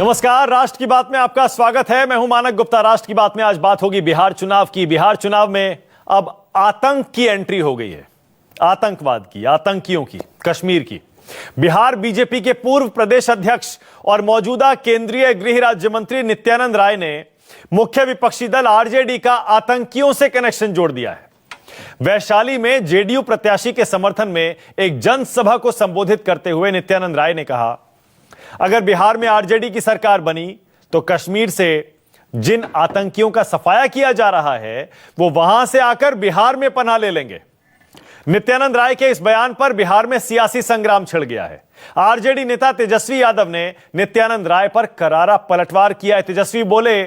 नमस्कार, राष्ट्र की बात में आपका स्वागत है। मैं हूं मानक गुप्ता। राष्ट्र की बात में आज बात होगी बिहार चुनाव की। बिहार चुनाव में अब आतंक की एंट्री हो गई है, आतंकवाद की, आतंकियों की, कश्मीर की। बिहार बीजेपी के पूर्व प्रदेश अध्यक्ष और मौजूदा केंद्रीय गृह राज्य मंत्री नित्यानंद राय ने मुख्य विपक्षी दल आरजेडी का आतंकियों से कनेक्शन जोड़ दिया है। वैशाली में जेडीयू प्रत्याशी के समर्थन में एक जनसभा को संबोधित करते हुए नित्यानंद राय ने कहा, अगर बिहार में आरजेडी की सरकार बनी तो कश्मीर से जिन आतंकियों का सफाया किया जा रहा है वो वहां से आकर बिहार में पनाह ले लेंगे। नित्यानंद राय के इस बयान पर बिहार में सियासी संग्राम छिड़ गया है। आरजेडी नेता तेजस्वी यादव ने नित्यानंद राय पर करारा पलटवार किया है। तेजस्वी बोले,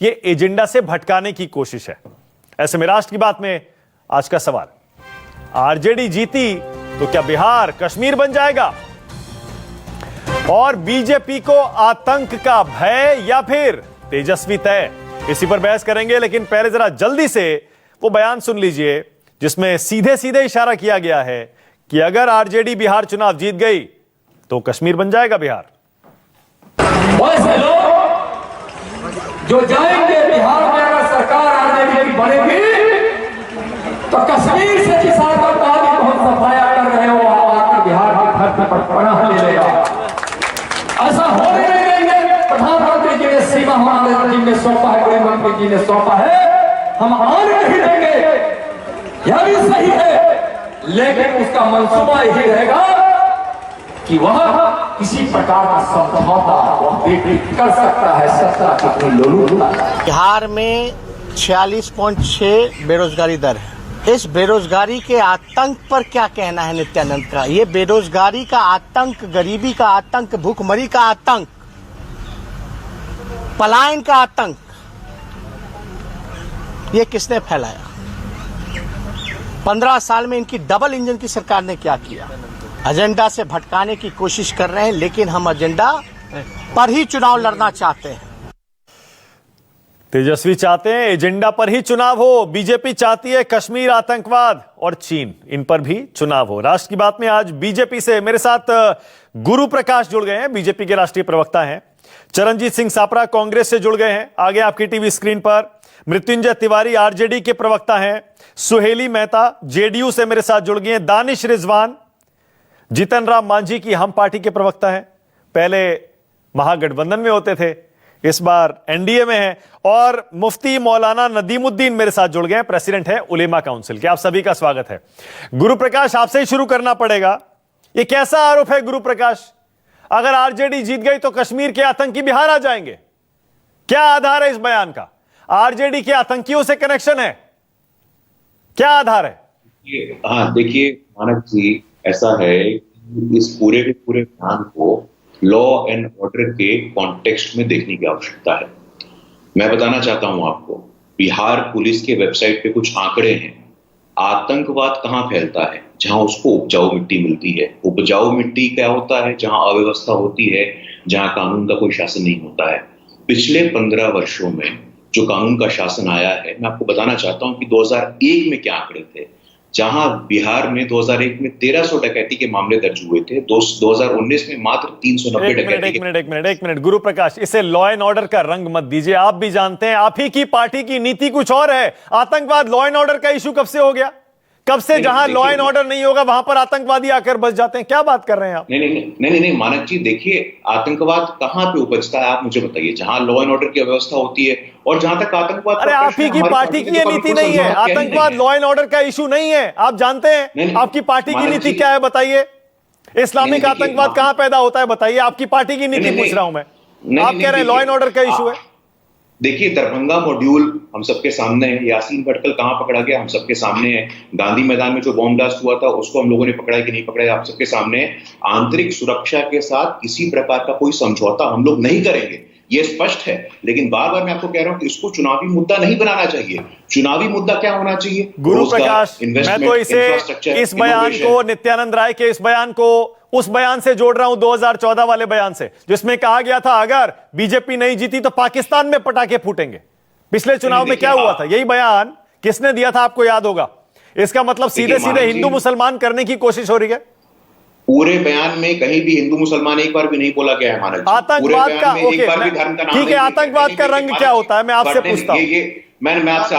यह एजेंडा से भटकाने की कोशिश है। ऐसे में राष्ट्र की बात में आज का सवाल, आरजेडी जीती तो क्या बिहार कश्मीर बन जाएगा? और बीजेपी को आतंक का भय या फिर तेजस्वी तय? इसी पर बहस करेंगे, लेकिन पहले जरा जल्दी से वो बयान सुन लीजिए जिसमें सीधे सीधे इशारा किया गया है कि अगर आरजेडी बिहार चुनाव जीत गई तो कश्मीर बन जाएगा बिहार। वैसे लोग जो जाएंगे बिहार में, अगर सरकार आरजेडी की बनेगी तो कश्मीर से किसान का पानी बहुत सफाया कर रहे हो, आकर बिहार की धरती पर पनाह ले लेगा। ऐसा होने नहीं देंगे। प्रधानमंत्री जी ने सीमा हमारे जी ने सौंपा है, गृह मंत्री जी ने सौंपा है, हम आने नहीं देंगे। यह भी सही है, लेकिन उसका मंसूबा यही रहेगा कि वह किसी प्रकार का समझौता वह कर सकता है। सत्ता कितनी लोलुपता। बिहार में 46.6 बेरोजगारी दर है। इस बेरोजगारी के आतंक पर क्या कहना है नित्यानंद का? ये बेरोजगारी का आतंक, गरीबी का आतंक, भूखमरी का आतंक, पलायन का आतंक, ये किसने फैलाया? 15 साल में इनकी डबल इंजन की सरकार ने क्या किया? एजेंडा से भटकाने की कोशिश कर रहे हैं, लेकिन हम एजेंडा पर ही चुनाव लड़ना चाहते हैं। तेजस्वी चाहते हैं एजेंडा पर ही चुनाव हो, बीजेपी चाहती है कश्मीर, आतंकवाद और चीन, इन पर भी चुनाव हो। राष्ट्र की बात में आज बीजेपी से मेरे साथ गुरु प्रकाश जुड़ गए हैं, बीजेपी के राष्ट्रीय प्रवक्ता हैं। चरणजीत सिंह सापरा कांग्रेस से जुड़ गए हैं, आगे आपकी टीवी स्क्रीन पर। मृत्युंजय तिवारी आरजेडी के प्रवक्ता हैं। सुहेली मेहता जेडीयू से मेरे साथ जुड़ गए हैं। दानिश रिजवान जीतन राम मांझी की हम पार्टी के प्रवक्ता हैं, पहले महागठबंधन में होते थे, इस बार एनडीए में है। और मुफ्ती मौलाना नदीमुद्दीन मेरे साथ जुड़ गए हैं, प्रेसिडेंट है उलेमा काउंसिल के। आप सभी का स्वागत है। गुरु प्रकाश, आपसे ही शुरू करना पड़ेगा। यह कैसा आरोप है गुरु प्रकाश, अगर आरजेडी जीत गई तो कश्मीर के आतंकी बिहार आ जाएंगे? क्या आधार है इस बयान का? आरजेडी के आतंकियों से कनेक्शन है, क्या आधार है? हाँ, देखिए मानक जी, ऐसा है इस पूरे के पूरे प्लान को लॉ एंड ऑर्डर के कॉन्टेक्स्ट में देखने की आवश्यकता है। मैं बताना चाहता हूं आपको, बिहार पुलिस के वेबसाइट पे कुछ आंकड़े हैं। आतंकवाद कहां फैलता है? जहां उसको उपजाऊ मिट्टी मिलती है। उपजाऊ मिट्टी क्या होता है? जहां अव्यवस्था होती है, जहां कानून का कोई शासन नहीं होता है। पिछले 15 वर्षों में जो कानून का शासन आया है, मैं आपको बताना चाहता हूं कि 2001 में क्या आंकड़े थे। जहां बिहार में 2001 में 1300 डकैती के मामले दर्ज हुए थे, 2019 में मात्र 390 डकैती। एक मिनट गुरु प्रकाश, इसे लॉ एंड ऑर्डर का रंग मत दीजिए। आप भी जानते हैं, आप ही की पार्टी की नीति कुछ और है। आतंकवाद लॉ एंड ऑर्डर का इशू कब से हो गया? कब से जहां लॉ एंड ऑर्डर नहीं होगा वहां पर आतंकवादी आकर बस जाते हैं? क्या बात कर रहे हैं आप? नहीं मानक जी, देखिए आतंकवाद कहां पे उपजता है आप मुझे बताइए। जहां लॉ एंड ऑर्डर की व्यवस्था होती है और जहां तक आतंकवाद, अरे आप ही की पार्टी की ये नीति नहीं है। आतंकवाद लॉ एंड ऑर्डर का इशू नहीं है, आप जानते हैं। आपकी पार्टी की नीति क्या है बताइए? इस्लामिक आतंकवाद कहां पैदा होता है बताइए? आपकी पार्टी की नीति पूछ रहा हूं मैं। आप कह रहे हैं लॉ एंड ऑर्डर का इशू है। देखिए, दरभंगा मॉड्यूल हम सबके सामने है। यासीन भटकल कहां पकड़ा गया? हम सबके सामने है। गांधी मैदान में जो बॉम्ब ब्लास्ट हुआ था उसको हम लोगों ने पकड़ा है कि नहीं पकड़ा? आप सबके सामने है। आंतरिक सुरक्षा के साथ किसी प्रकार का कोई समझौता हम लोग नहीं करेंगे, ये स्पष्ट है। लेकिन बार बार मैं आपको कह रहा हूं कि इसको चुनावी मुद्दा नहीं बनाना चाहिए। चुनावी मुद्दा क्या होना चाहिए? गुरु प्रकाश, मैं तो इस बयान को, नित्यानंद राय के इस बयान को उस बयान से जोड़ रहा हूं 2014 वाले बयान से, जिसमें कहा गया था अगर बीजेपी नहीं जीती तो पाकिस्तान में पटाखे फूटेंगे। पिछले चुनाव में क्या हुआ था? यही बयान किसने दिया था आपको याद होगा। इसका मतलब सीधे सीधे हिंदू मुसलमान करने की कोशिश हो रही है। पूरे बयान में कहीं भी हिंदू मुसलमान एक बार भी नहीं बोला गया है मानक जी। आतंकवाद का एक बार भी धर्म का नाम ठीक है, आतंकवाद का रंग क्या होता है, मैं आपसे पूछता हूं। मैं आपसे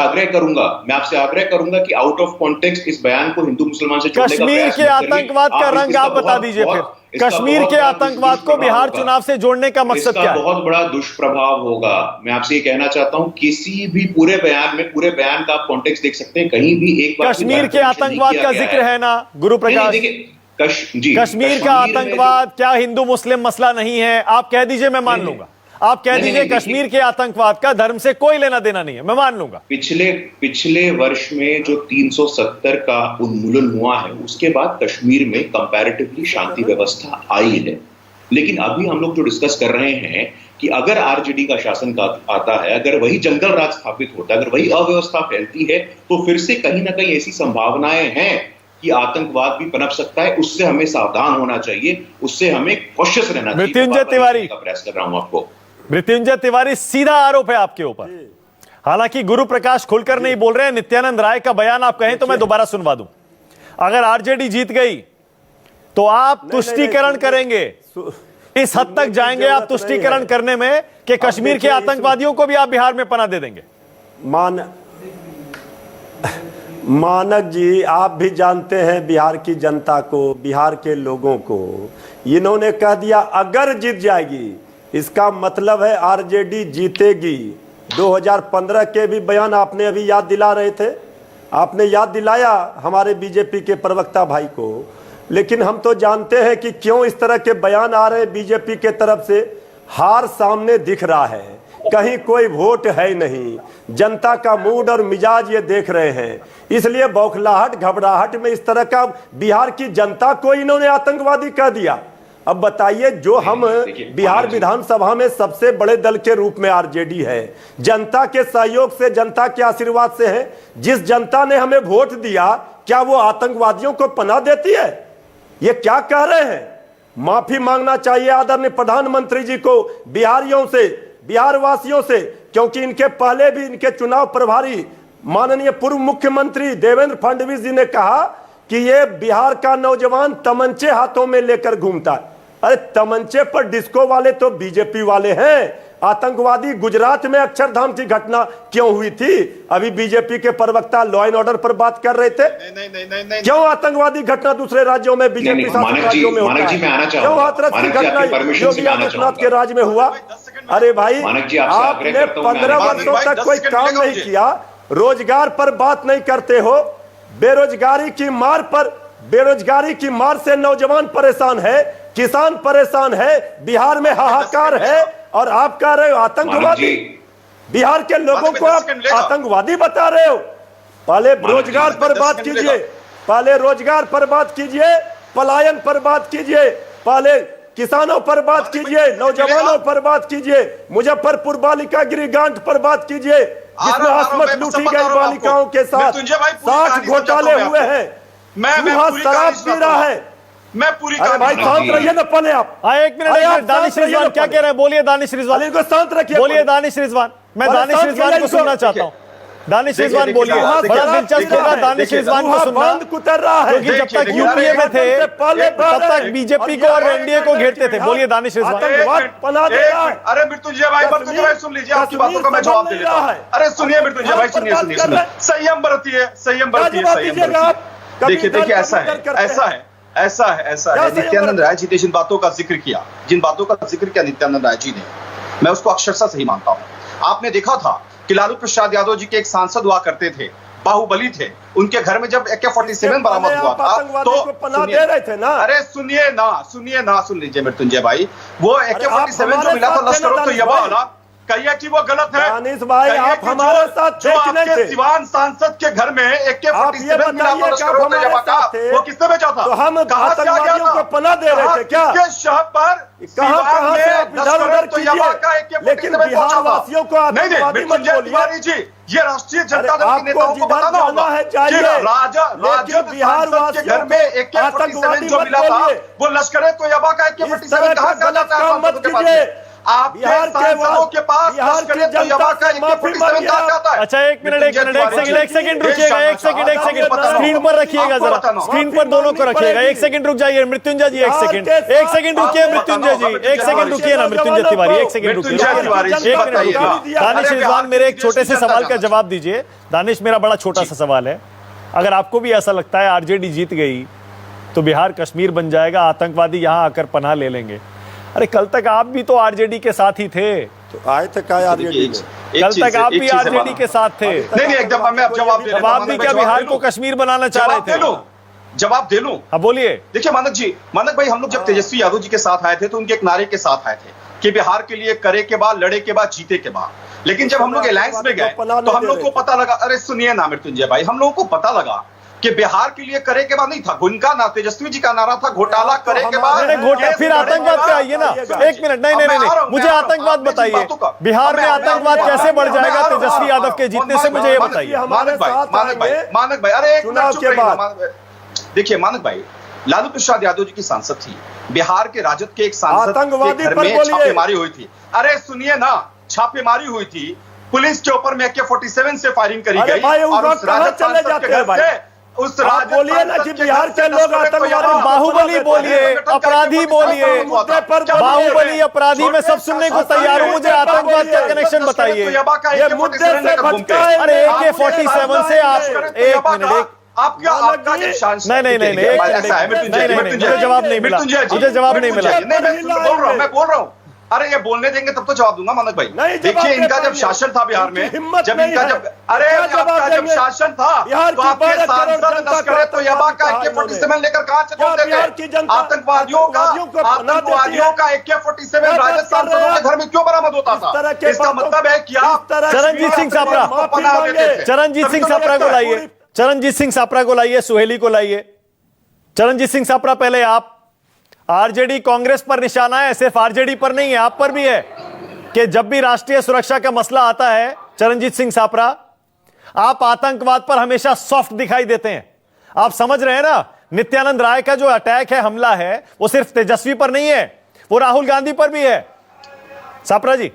आग्रह करूंगा कि आउट ऑफ कॉन्टेक्स्ट इस बयान को हिंदू मुसलमान से जोड़ने का कश्मीर के आतंकवाद का रंग आप बता दीजिए फिर। कश्मीर के आतंकवाद को बिहार चुनाव से जोड़ने का मकसद क्या है? बहुत बड़ा दुष्प्रभाव होगा। मैं आपसे ये कहना चाहता हूं, किसी भी पूरे बयान का आप कॉन्टेक्स्ट देख सकते हैं, कहीं भी एक बार कश्मीर के आतंकवाद का जिक्र है ना गुरु प्रकाश? कश्मीर का आतंकवाद क्या हिंदू मुस्लिम मसला नहीं है? आप कह दीजिए, मैं मान लूंगा। आप कह दीजिए कश्मीर के आतंकवाद का धर्म से कोई लेना देना नहीं है, मैं मान लूंगा। पिछले वर्ष में जो 370 का उन्मूलन हुआ है, उसके बाद कश्मीर में कंपैरेटिवली शांति व्यवस्था आई है। लेकिन अभी हम लोग जो डिस्कस कर रहे हैं कि अगर आरजेडी का शासन आता है, अगर वही जंगल राज स्थापित होता है, अगर वही अव्यवस्था फैलती है, तो फिर से कहीं ना कहीं ऐसी संभावनाएं हैं कि आतंकवाद भी पनप सकता है। उससे हमें सावधान होना चाहिए, उससे हमें कॉशियस रहना चाहिए। मृत्युंजय तिवारी का प्रयास कर रहा हूं आपको। मृत्युंजय तिवारी, सीधा आरोप है आपके ऊपर। हालांकि गुरु प्रकाश खुलकर नहीं बोल रहे हैं। नित्यानंद राय का बयान आप कहें तो मैं दोबारा सुनवा दूं। अगर आरजेडी जीत गई तो आप तुष्टीकरण करेंगे, इस हद तक जाएंगे आप तुष्टीकरण करने में कि कश्मीर के आतंकवादियों को भी आप बिहार में पनाह दे देंगे? मानक जी, आप भी जानते हैं बिहार की जनता को, बिहार के लोगों को। इन्होंने कह दिया अगर जीत जाएगी, इसका मतलब है आरजेडी जीतेगी। 2015 के भी बयान आपने अभी याद दिला रहे थे, आपने याद दिलाया हमारे बीजेपी के प्रवक्ता भाई को। लेकिन हम तो जानते हैं कि क्यों इस तरह के बयान आ रहे हैं बीजेपी के तरफ से। हार सामने दिख रहा है, कहीं कोई वोट है नहीं, जनता का मूड और मिजाज ये देख रहे हैं, इसलिए बौखलाहट घबराहट में इस तरह का बिहार की जनता को इन्होंने आतंकवादी कह दिया। अब बताइए, जो हम बिहार विधानसभा में सबसे बड़े दल के रूप में आरजेडी है, जनता के सहयोग से, जनता के आशीर्वाद से है, जिस जनता ने हमें वोट दिया, क्या वो आतंकवादियों को पनाह देती है? ये क्या कह रहे हैं? माफी मांगना चाहिए आदरणीय प्रधानमंत्री जी को बिहारियों से, बिहार वासियों से, क्योंकि इनके पहले भी इनके चुनाव प्रभारी माननीय पूर्व मुख्यमंत्री देवेंद्र फडणवीस जी ने कहा कि ये बिहार का नौजवान तमंचे हाथों में लेकर घूमता है। अरे तमंचे पर डिस्को वाले तो बीजेपी वाले हैं। आतंकवादी गुजरात में अक्षरधाम की घटना क्यों हुई थी? अभी बीजेपी के प्रवक्ता लॉ एंड ऑर्डर पर बात कर रहे थे। नहीं। क्यों आतंकवादी घटना दूसरे राज्यों में, बीजेपी शासित राज्यों में होता है? क्यों हाथरस की घटना योगी आदित्यनाथ के राज्य में हुआ? अरे भाई, आपने 15 वर्षों तक कोई काम नहीं किया, रोजगार पर बात नहीं करते हो, बेरोजगारी की मार से नौजवान परेशान है, किसान परेशान है, बिहार में हाहाकार है, और आप कह रहे हो आतंकवादी। बिहार के लोगों को आप आतंकवादी बता रहे हो। पहले रोजगार पर बात कीजिए, पलायन पर बात कीजिए, पहले किसानों पर बात कीजिए, नौजवानों पर बात कीजिए, मुजफ्फरपुर बालिका गृह कांड पर बात कीजिए, जिसमें असमत लूटी गई बालिकाओं के साथ 60 घोटाले हुए हैं, शराब पी रहा है। मैं पूरी भाई शांत रहिए ना पहले आप। एक मिनट, दानिश रिजवान क्या कह रहे हैं? बोलिए दानिश रिजवान, इनको शांत रखिए। बोलिए दानिश रिजवान, मैं दानिश रिजवान को सुनना चाहता हूँ। दानिश रिजवान बोलिए, बड़ा दिलचस्प होगा दानिश रिजवान को सुनना, कुतर रहा है, क्योंकि जब तक यूपीए में थे तब तक बीजेपी को और एनडीए को घेरते थे। बोलिए दानिश रिजवान। अरे मृत्युंजय भाई सुन लीजिए, आपकी बातों का मैं जवाब दे देता हूं। अरे सुनिए मृत्युंजय भाई, सुनिए, संयम बरतिए। देखिए ऐसा है नित्यानंद राय जी ने जिन बातों का जिक्र किया नित्यानंद राय जी ने, मैं उसको अक्षरशः सही मानता हूं। आपने देखा था कि लालू प्रसाद यादव जी के एक सांसद हुआ करते थे, बाहुबली थे, उनके घर में जब AK-47 बरामद हुआ था तो दे रहे थे ना। अरे सुन लीजिए मृत्युंजय भाई, वो AK-47 जो मिला था लश्कर तो यबा ना, कहिए कि वो गलत है। दानिश भाई, आप हमारे साथ थे कि नहीं थे? सिवान सांसद के घर में AK-47 मिला था लश्कर तो यबा का, वो किसने बेचा था? तो हम आतंकवादियों को पनाह दे रहे थे क्या? किसके शहर पर कहां से आप इधर-उधर कीजिए, लेकिन बिहार वासियों को आतंकवादी मत बोलिए जी। ये राष्ट्रीय जनता दल के नेताओं को जिधर बताना होगा है चाहिए, राजद बिहार के घर में AK-47 जो मिला था वो लश्कर तो यबा का AK-47 कहां से आता है? आपके बिहार के सांसदों के पास बिहार की तस्करी जनता तैयबा का से माफी AK-47 मांगिए कहां से आता है? अच्छा एक सेकंड रुकिएगा, एक सेकंड स्क्रीन पर रखिएगा जरा, स्क्रीन पर दोनों को रखिएगा। एक सेकंड रुक जाइए मृत्युंजय जी, एक सेकंड रुकिए मृत्युंजय जी, एक सेकंड रुकिए ना मृत्युंजय तिवारी, एक सेकंड रुकिए। दानिश रिजवान, मेरे एक छोटे से सवाल का जवाब दीजिए। दानिश, मेरा बड़ा छोटा सा सवाल है, अगर आपको भी ऐसा लगता है आरजेडी जीत गई तो बिहार कश्मीर बन जाएगा, आतंकवादी यहां आकर पनाह ले लेंगे, अरे कल तक आप भी तो आरजेडी के साथ ही थे, तो आए तक आए आरजेडी में, कल तक आप भी आरजेडी के साथ थे। नहीं एकदम, मैं अब जवाब दे अब आप भी क्या बिहार को कश्मीर बनाना चाह रहे थे? जवाब दे लूं? हाँ बोलिए। देखिए मानक भाई, हम लोग जब तेजस्वी यादव जी के साथ आए थे तो उनके एक नारे के साथ आए थे कि बिहार के लिए करे के बाद, लड़े के बाद, जीते के बाद। लेकिन जब हम लोग अलायंस में गए तो हम लोग को पता लगा, अरे सुनिए ना मृत्युंजय भाई, हम लोगों को पता लगा कि बिहार के लिए करे के बाद नहीं था, उनका ना तेजस्वी जी का नारा था घोटाला करे के बाद। फिर आतंकवाद पे आइए ना, एक मिनट, नहीं, मुझे आतंकवाद बताइए, बिहार में आतंकवाद कैसे बढ़ जाएगा तेजस्वी यादव के जीतने से, मुझे ये बताइए। मानक भाई, अरे देखिए मानक भाई, लालू प्रसाद यादव जी की सांसद थी, बिहार के राजद के एक सांसद के घर में छापेमारी हुई थी। अरे सुनिए ना, छापेमारी हुई थी, पुलिस के ऊपर में AK-47 से फायरिंग करी गई और उस राजद सांसद के घर से, उस राजद बोलिए ना कि बिहार के लोग आतंकवादी, बाहुबली बोलिए, अपराधी बोलिए, बाहुबली अपराधी में सब सुनने को तैयार हूं, मुझे आतंकवाद का कनेक्शन बताइए। ये मुद्दे से भटका है। अरे AK-47 से आप, एक मिनट, नहीं, मुझे जवाब नहीं मिला, मुझे जवाब नहीं मिला। मैं बोल रहा हूँ, अरे ये बोलने देंगे तब तो जवाब दूंगा मानक भाई। देखिए इनका जब शासन था बिहार में, जब इनका जब शासन था तो आपके सांसद तस्करे तो यबा का AK-47 लेकर कहां चले जाते थे? आतंकवादियों का AK-47 राजद सांसदों के घर में क्यों बरामद होता था? इसका मतलब है कि आप चरणजीत सिंह सापरा को लाइए, चरणजीत सिंह सापरा को लाइए, सुहेली को लाइए। चरणजीत सिंह सापरा, पहले आप, आरजेडी कांग्रेस पर निशाना है, सिर्फ आरजेडी पर नहीं है, आप पर भी है कि जब भी राष्ट्रीय सुरक्षा का मसला आता है, चरणजीत सिंह सापरा, आप आतंकवाद पर हमेशा सॉफ्ट दिखाई देते हैं। आप समझ रहे हैं ना, नित्यानंद राय का जो अटैक है, हमला है, वो सिर्फ तेजस्वी पर नहीं है, वो राहुल गांधी पर भी है। सापरा जी,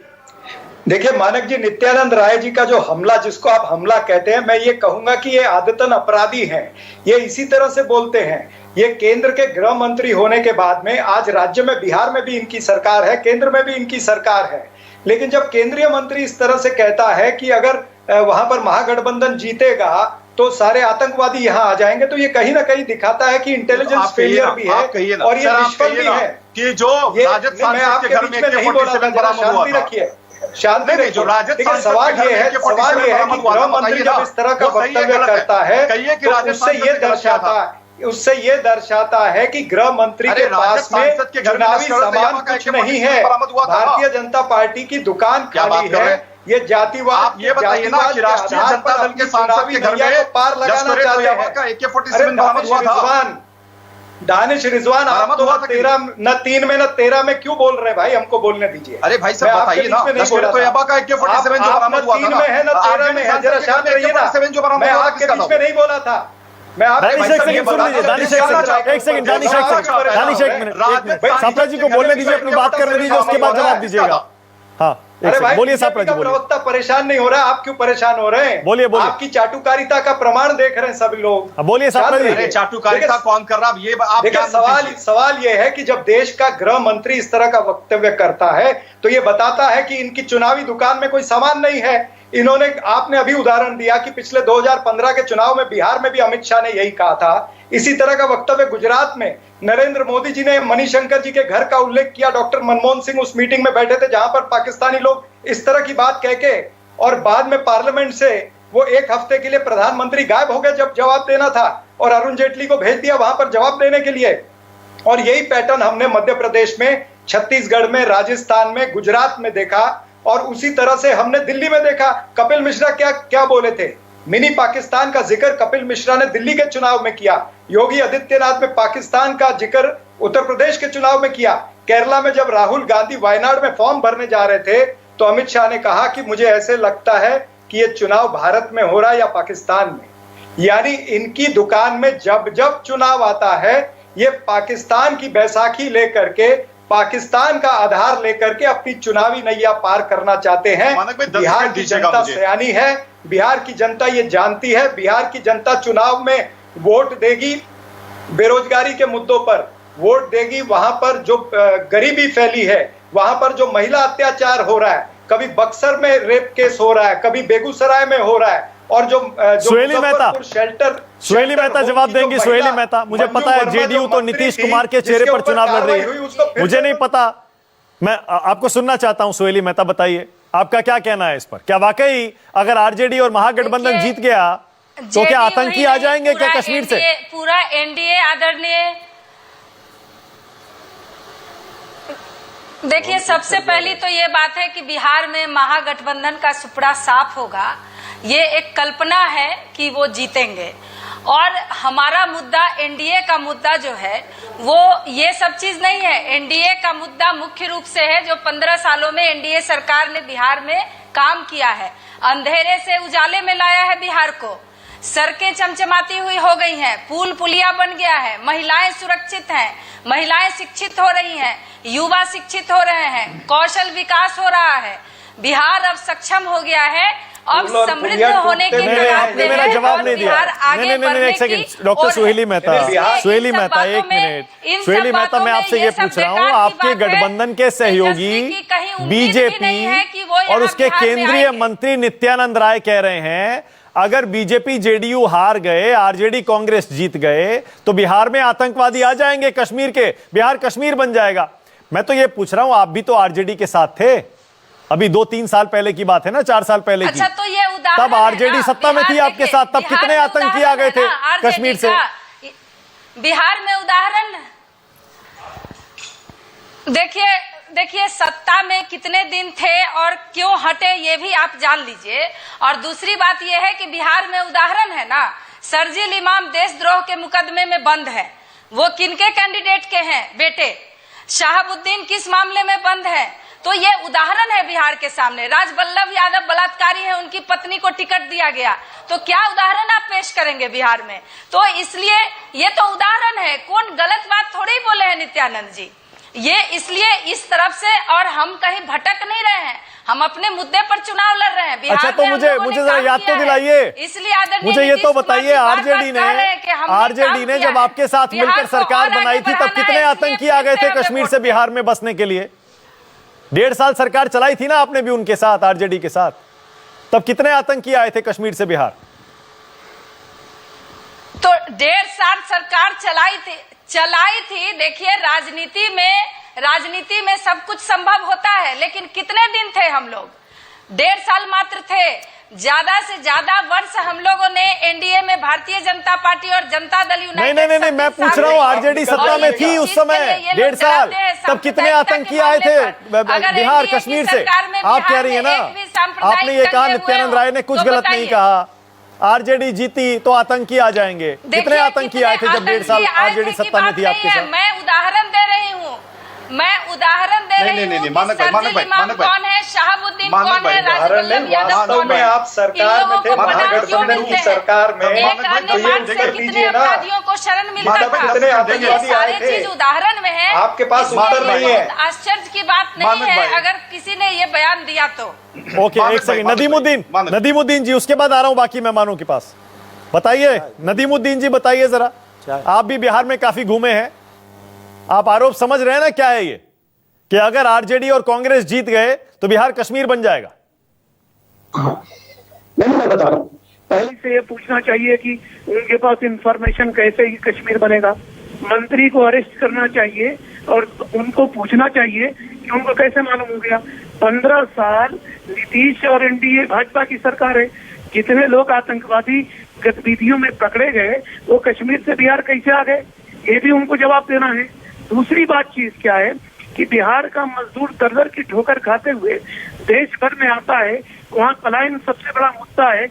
देखिए मानक जी, नित्यानंद राय जी का जो हमला, जिसको आप हमला कहते हैं, मैं ये कहूंगा कि ये आदतन अपराधी हैं, ये इसी तरह से बोलते हैं। ये केंद्र के गृह मंत्री होने के बाद में आज राज्य में, बिहार में भी इनकी सरकार है, केंद्र में भी इनकी सरकार है, लेकिन जब केंद्रीय मंत्री इस तरह से कहता है कि अगर वहां पर महागठबंधन जीतेगा तो सारे आतंकवादी यहाँ आ जाएंगे, तो ये कहीं ना कहीं दिखाता है कि इंटेलिजेंस फेलियर भी है और ये निष्फल भी है कि जो राजद सांसद के घर में नहीं बोला था, शांति रखिए, शांति नहीं। जो राजद, सवाल ये है कि गृह मंत्री जब इस तरह का वक्तव्य करता है तो उससे ये दर्शाता है कि गृह मंत्री के पास में चुनावी सामान कुछ नहीं है, भारतीय जनता पार्टी की दुकान खाली है। ये जातिवाद, ये बताइए ना कि राष्ट्रीय जनता दल के सांसद के घर में पार लगाना चाहते हैं। AK-47 बरामद हुआ था। दानिश रिजवान, आप तो 3 में न 13 में क्यों बोल रहे हैं भाई? हमको बोलने दीजिए। अरे भाई साहब बताइए ना, AK-47 जो बरामद हुआ था, 3 में है न 13 में है, जरा शांत रहिए ना। मैं आपके बीच में नहीं बोला था, मैं आपके सापरा जी को बोलने दीजिए, अपनी बात करने दीजिए, उसके बाद जवाब दीजिएगा। हाँ बोलिए सापरा जी, प्रवक्ता परेशान नहीं हो रहा, आप क्यों परेशान हो रहे हैं? बोलिए बोलिए। आपकी चाटुकारिता का प्रमाण देख रहे हैं सभी लोग। बोलिए सापरा जी। चाटुकारिता कौन कर रहा? ये आप देखिए, सवाल ये है कि जब देश का गृह मंत्री इस तरह का वक्तव्य करता है तो ये बताता है कि इनकी चुनावी दुकान में कोई सामान नहीं है। इन्होंने, आपने अभी उदाहरण दिया कि पिछले 2015 के चुनाव में बिहार में भी अमित शाह ने यही कहा था। इसी तरह का वक्तव्य गुजरात में नरेंद्र मोदी जी ने मणिशंकर जी के घर का उल्लेख किया। डॉक्टर मनमोहन सिंह उस मीटिंग में बैठे थे जहां पर पाकिस्तानी लोग इस तरह की बात कह के, और बाद में पार्लियामेंट से वो 1 हफ्ते के लिए प्रधानमंत्री गायब हो गए जब जवाब देना था, और अरुण जेटली को भेज दिया वहां पर जवाब देने के लिए। और यही पैटर्न हमने मध्य प्रदेश में, छत्तीसगढ़ में, राजस्थान में, गुजरात में देखा, और उसी तरह से हमने दिल्ली में देखा। कपिल मिश्रा क्या बोले थे? मिनी पाकिस्तान का जिक्र कपिल मिश्रा ने दिल्ली के चुनाव में किया। योगी आदित्यनाथ ने पाकिस्तान का जिक्र उत्तर प्रदेश के चुनाव में किया। केरला में जब राहुल गांधी वायनाड में फॉर्म भरने जा रहे थे तो अमित शाह ने कहा कि मुझे ऐसे लगता है कि ये चुनाव भारत में हो रहा है या पाकिस्तान में। यानी इनकी दुकान में जब जब चुनाव आता है, ये पाकिस्तान की बैसाखी लेकर के पाकिस्तान का आधार लेकर के अपनी चुनावी नैया पार करना चाहते हैं। बिहार की जनता सयानी है, बिहार की जनता ये जानती है, बिहार की जनता चुनाव में वोट देगी, बेरोजगारी के मुद्दों पर वोट देगी, वहां पर जो गरीबी फैली है, वहां पर जो महिला अत्याचार हो रहा है, कभी बक्सर में रेप केस हो रहा है, कभी बेगूसराय में हो रहा है, और जो सुहेली मेहता सुहेली मेहता जवाब देंगी। सुहेली मेहता, मुझे पता है जेडीयू तो नीतीश कुमार के चेहरे पर चुनाव लड़ रही है, मुझे नहीं पता, मैं आपको सुनना चाहता हूं। सुहेली मेहता बताइए आपका क्या कहना है इस पर, क्या वाकई अगर आरजेडी और महागठबंधन जीत गया तो क्या आतंकी आ जाएंगे क्या कश्मीर से? पूरा एनडीए आदरणीय, देखिए सबसे पहली तो ये बात है कि बिहार में महागठबंधन का सुपड़ा साफ होगा, ये एक कल्पना है कि वो जीतेंगे। और हमारा मुद्दा, एनडीए का मुद्दा जो है वो ये सब चीज नहीं है। एनडीए का मुद्दा मुख्य रूप से है जो 15 सालों में एनडीए सरकार ने बिहार में काम किया है, अंधेरे से उजाले में लाया है बिहार को, सड़कें चमचमाती हुई हो गई हैं, पुल पुलिया बन गया है, महिलाएं सुरक्षित हैं, महिलाएं शिक्षित हो रही हैं, युवा शिक्षित हो रहे हैं, कौशल विकास हो रहा है, बिहार अब सक्षम हो गया है, अब समृद्ध होने की आपने मेरा जवाब नहीं दिया। नहीं, एक सेकंड डॉक्टर सुहेली मेहता, सुहेली मेहता एक मिनट। सुहेली मेहता, मैं आपसे ये पूछ रहा हूँ, आपके गठबंधन के सहयोगी बीजेपी और उसके केंद्रीय मंत्री नित्यानंद राय कह रहे हैं अगर बीजेपी जेडीयू हार गए, आरजेडी कांग्रेस जीत गए तो बिहार में आतंकवादी आ जाएंगे कश्मीर के, बिहार कश्मीर बन जाएगा। मैं तो ये पूछ रहा हूं, आप भी तो आरजेडी के साथ थे, अभी 2-3 साल पहले की बात है ना, 4 साल पहले की। अच्छा, तो ये उदाहरण तब आरजेडी सत्ता में थी आपके साथ, तब कितने आतंकी आ गए थे कश्मीर से? बिहार में उदाहरण देखिए सत्ता में कितने दिन थे और क्यों हटे ये भी आप जान लीजिए। और दूसरी बात ये है कि बिहार में उदाहरण है ना, शरजील इमाम देशद्रोह के मुकदमे में बंद है, वो किनके कैंडिडेट के हैं बेटे, शाहबुद्दीन किस मामले में बंद है? तो ये उदाहरण है बिहार के सामने। राजबल्लभ यादव बलात्कारी है, उनकी पत्नी को टिकट दिया गया, तो क्या उदाहरण आप पेश करेंगे बिहार में? तो इसलिए ये तो उदाहरण है, कौन गलत बात थोड़ी बोले हैं नित्यानंद जी, ये इसलिए इस तरफ से, और हम कहीं भटक नहीं रहे हैं, हम अपने मुद्दे पर चुनाव लड़ रहे हैं। बिहार अच्छा, तो मुझे जरा याद तो दिलाइए, इसलिए मुझे ये तो बताइए, आरजेडी ने जब आपके साथ मिलकर सरकार बनाई थी तब कितने आतंकी आ गए थे कश्मीर से बिहार में बसने के लिए? 1.5 साल सरकार चलाई थी ना आपने भी उनके साथ, आरजेडी के साथ, तब कितने आतंकी आए थे कश्मीर से बिहार? तो 1.5 साल सरकार चलाई थी। देखिए राजनीति में सब कुछ संभव होता है, लेकिन कितने दिन थे हम लोग? 1.5 साल मात्र थे। ज्यादा से ज्यादा वर्ष हम लोगों ने एनडीए में भारतीय जनता पार्टी और जनता दल यूनाइटेड। नहीं, मैं पूछ रहा हूँ, आरजेडी सत्ता में थी उस समय 1.5 साल, तब कितने आतंकी आए थे बिहार कश्मीर से? आप कह रही है ना, आपने ये कहा नित्यानंद राय ने कुछ गलत नहीं कहा, आरजेडी जीती तो आतंकी आ जाएंगे। कितने आतंकी आए थे जब 1.5 साल आरजेडी सत्ता में थी आपके साथ? मैं उदाहरण दे रही हूँ, कौन है, शाहबुद्दीन कौन है, राजबल्लभ यादव कौन है? आप सरकार में थे, महागठबंधन की सरकार में, कितने अपराधियों को शरण मिलता था? ये सारे चीज उदाहरण में है, आपके पास उत्तर नहीं है। आश्चर्य की बात नहीं है अगर किसी ने ये बयान दिया तो। ओके, एक सेकंड, नदीमुद्दीन जी, उसके बाद आ रहा हूं बाकी मेहमानों के पास। बताइए नदीमुद्दीन जी, बताइए जरा, आप भी बिहार में काफी घूमे हैं, आप आरोप समझ रहे हैं ना क्या है ये, कि अगर आरजेडी और कांग्रेस जीत गए तो बिहार कश्मीर बन जाएगा? नहीं, मैं बता रहा हूँ, पहले से ये पूछना चाहिए कि उनके पास इंफॉर्मेशन कैसे ही कश्मीर बनेगा। मंत्री को अरेस्ट करना चाहिए और उनको पूछना चाहिए कि उनको कैसे मालूम हो गया। 15 साल नीतीश और एनडीए भाजपा की सरकार है, जितने लोग आतंकवादी गतिविधियों में पकड़े गए वो कश्मीर से बिहार कैसे आ गए, ये भी उनको जवाब देना है। दूसरी बात चीज क्या है कि बिहार का मजदूर दर की ठोकर खाते हुए देश भर में आता है, वहाँ पलायन सबसे बड़ा मुद्दा है।